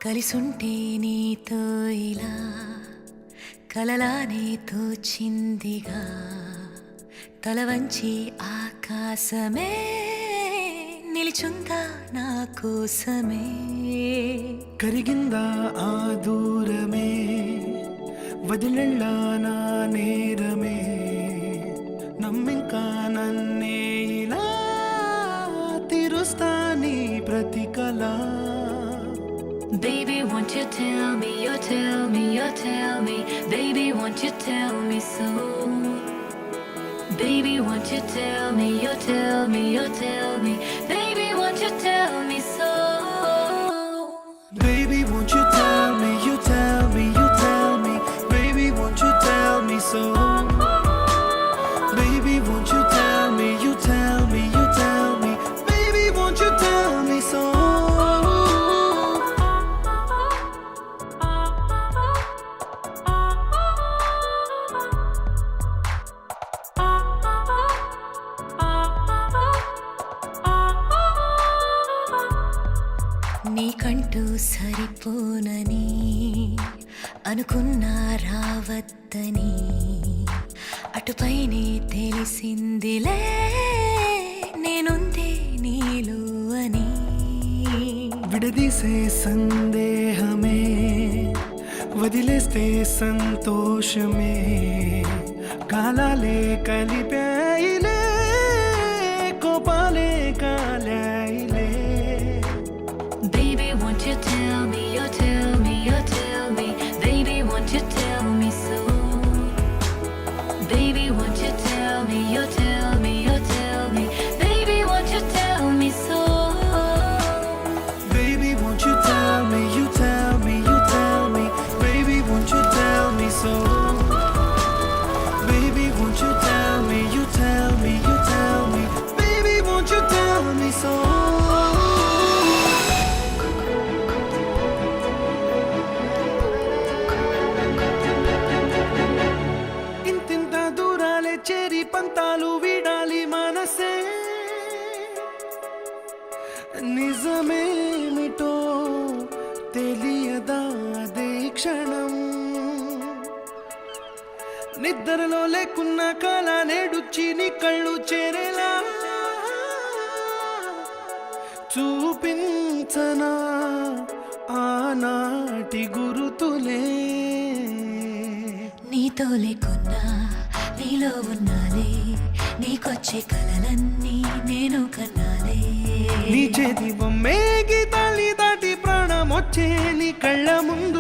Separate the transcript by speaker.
Speaker 1: కలిసుంటే నీతో ఇలా కలలానే తోచిందిగా తల వంచి ఆకాశమే నిలిచుందా నా కోసమే
Speaker 2: కరిగిందా ఆ దూరమే వదిలెళ్ళా నా నేరమే నమ్మింకా నన్నే ఇలా తీరుస్తా నీ ప్రతి కళ
Speaker 1: Baby, won't you tell me, you tell me, you tell me. Baby, won't you tell me so? Baby, won't you tell me, you tell me, you tell me. Baby, won't you tell me so?
Speaker 2: Baby, won't you tell me, you tell me, you tell me. Baby, won't you tell me so? Baby, won't you tell me, you tell me, you tell me. Baby, won't you tell me so?
Speaker 1: నీకంటూ సరిపోనని అనుకున్నా రావద్దని అటుపైనే తెలిసిందిలే నేనుందే నీలో అని
Speaker 2: విడదీసే సందేహమే వదిలేస్తే సంతోషమే కాలాలే కలిపాయిలే కోపాలే కాలాయిలే
Speaker 1: Baby, won't you tell me, you tell me, you tell me. Baby, won't you tell me so? Baby, won't you tell me, you tell me, you tell me. Baby, won't you tell me so?
Speaker 2: Baby, won't you tell me, you tell me, you tell me. Baby, won't you tell me so? Baby, won't you tell me, you tell me, you tell me. Baby, won't you tell me so? ఇంతింత దూరాలే చేరి పంతాలు వీడాలి మనసే నిజమేమిటో తెలియదా అదే క్షణం నిద్రలో లేకున్న కళ నేడుచ్చి నీ కళ్ళు చేరేలా చూపించనా ఆనాటి గురుతులే
Speaker 1: నీతో లేకున్నా నీలో ఉన్నాలే నీకొచ్చే కలలన్నీ నేను కన్నాలే
Speaker 2: నీ చేతి బొమ్మే గీతాలి దాటి ప్రాణం వచ్చే నీ కళ్ళ ముందు